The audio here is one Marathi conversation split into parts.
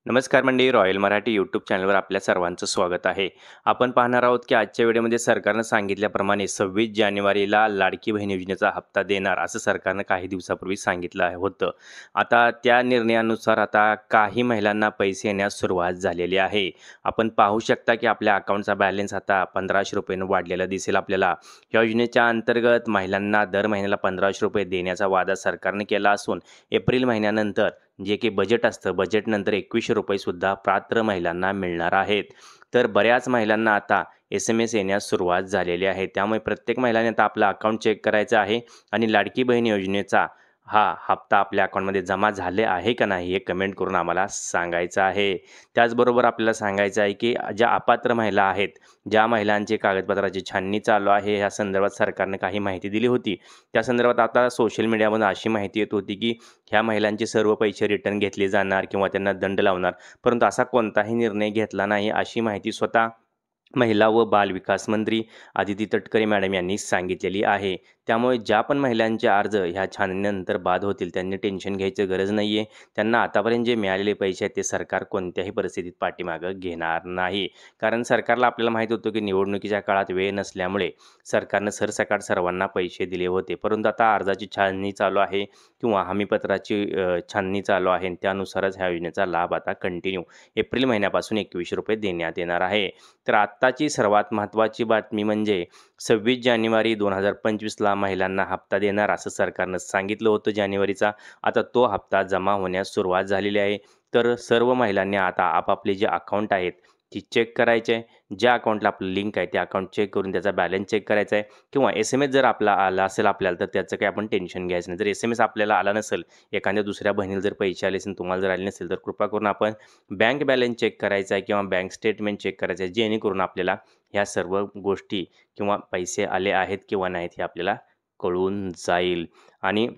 नमस्कार मंडळी, रॉयल मराठी यूट्यूब चॅनलवर आपल्या सर्वांचं स्वागत आहे. आपण पाहणार आहोत की आजच्या व्हिडिओमध्ये सरकारनं सांगितल्याप्रमाणे 26 जानेवारीला लाडकी बहीण योजनेचा हप्ता देणार असं सरकारनं काही दिवसापूर्वी सांगितलं होतं. आता त्या निर्णयानुसार आता काही महिलांना पैसे येण्यास सुरुवात झालेली आहे. आपण पाहू शकता की आपल्या अकाउंटचा बॅलन्स आता ₹1500 वाढलेला दिसेल आपल्याला. या योजनेच्या अंतर्गत महिलांना दर महिन्याला ₹1500 देण्याचा वादा सरकारने केला असून एप्रिल महिन्यानंतर जे काही बजेट असतं, बजेटनंतर ₹2100 सुद्धा पात्र महिलांना मिळणार आहेत. तर बऱ्याच महिलांना आता SMS येण्यास सुरुवात झालेली आहे. त्यामुळे प्रत्येक महिलाने आता आपलं अकाउंट चेक करायचं आहे आणि लाडकी बहीण योजनेचा हा हप्ता आपल्या अकाउंटमध्ये जमा झाले आहे का नाही हे कमेंट करून आम्हाला सांगायचं आहे. त्याचबरोबर आपल्याला सांगायचं आहे की ज्या अपात्र महिला आहेत, ज्या महिलांची कागदपत्राची छाननी चालू आहे, या संदर्भात सरकारने काही माहिती दिली होती. त्या संदर्भात आता सोशल मीडियामधून अशी माहिती येत होती की ह्या महिलांचे सर्व पैसे रिटर्न घेतले जाणार किंवा त्यांना दंड लावणार. परंतु असा कोणताही निर्णय घेतला नाही, अशी माहिती स्वतः महिला व बालविकास मंत्री आदिती तटकरे मॅडम यांनी सांगितलेली आहे. त्यामुळे ज्या पण महिलांचे अर्ज ह्या छाननीनंतर बाद होतील, त्यांनी टेन्शन घ्यायची गरज नाही आहे. त्यांना आतापर्यंत जे मिळालेले पैसे आहेत ते सरकार कोणत्याही परिस्थितीत पाठीमागं घेणार नाही. कारण सरकारला आपल्याला माहीत होतं की निवडणुकीच्या काळात वेळ नसल्यामुळे सरकारनं सरसकट सर्वांना पैसे दिले होते. परंतु आता अर्जाची छाननी चालू आहे किंवा हमीपत्राची छाननी चालू आहे आणि त्यानुसारच ह्या योजनेचा लाभ आता कंटिन्यू एप्रिल महिन्यापासून ₹2100 देण्यात येणार आहे. तर आत्ताची सर्वात महत्त्वाची बातमी म्हणजे 26 जानेवारी 2025ला महिलांना हप्ता देणार असं सरकारनं सांगितलं होतं जानेवारीचा. आता तो हप्ता जमा होण्यास सुरुवात झालेली आहे. तर सर्व महिलांनी आता आपापले जे अकाउंट आहेत ती चेक करायचे आहे. ज्या अकाउंटला आपलं लिंक आहे ते अकाउंट चेक करून त्याचा बॅलन्स चेक करायचा आहे किंवा SMS जर आपला आला असेल आपल्याला तर त्याचं काही आपण टेन्शन घ्यायचं नाही. जर SMS आपल्याला आला नसेल, एखाद्या दुसऱ्या बहिणीला जर पैसे आले असेल तुम्हाला जर आले नसेल, तर कृपा करून आपण बँक बॅलन्स चेक करायचा आहे किंवा बँक स्टेटमेंट चेक करायचं आहे, जेणेकरून आपल्याला ह्या सर्व गोष्टी किंवा पैसे आले आहेत किंवा नाहीत हे आपल्याला कळून जाईल. आणि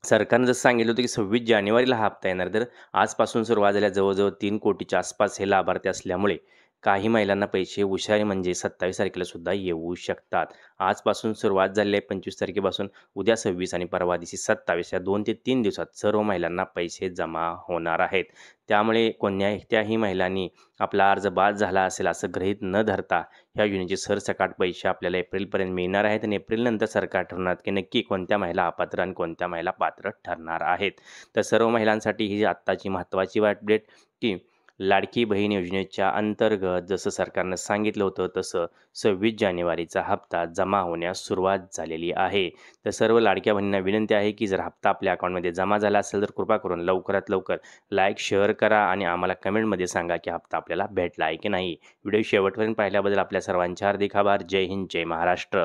सरकारनं जसं सांगितलं होतं की 26 जानेवारीला हा हप्ता येणार, तर आजपासून सुरुवात झाल्या. जवळजवळ 3 कोटीच्या आसपास हे लाभार्थी असल्यामुळे काही महिलांना पैसे हुशारी म्हणजे 27 तारखेला सुद्धा येऊ शकतात. आजपासून सुरुवात झाली आहे 25 तारखेपासून. उद्या 26 आणि परवा दिवशी 27 या 2 ते 3 दिवसात सर्व महिलांना पैसे जमा होणार आहेत. त्यामुळे कोणत्याही महिलांनी आपला अर्ज बाद झाला असेल असं गृहीत न धरता ह्या योजनेचे सरसकट पैसे आपल्याला एप्रिलपर्यंत मिळणार आहेत आणि एप्रिलनंतर सरकार ठरवणार की नक्की कोणत्या महिला अपात्र आणि कोणत्या महिला पात्र ठरणार आहेत. तर सर्व महिलांसाठी ही आत्ताची महत्त्वाची अपडेट की लाडकी बहीण योजनेच्या अंतर्गत जसं सरकारनं सांगितलं होतं तसं 26 जानेवारीचा हप्ता जमा होण्यास सुरुवात झालेली आहे. तर सर्व लाडक्या बहिणींना विनंती आहे की जर हप्ता आपल्या अकाउंटमध्ये जमा झाला असेल तर कृपा करून लवकरात लवकर लाईक, शेअर करा आणि आम्हाला कमेंटमध्ये सांगा की हप्ता आपल्याला भेटला आहे की नाही. व्हिडिओ शेवटपर्यंत पाहिल्याबद्दल आपल्या सर्वांचे हार्दिक आभार. जय हिंद, जय महाराष्ट्र.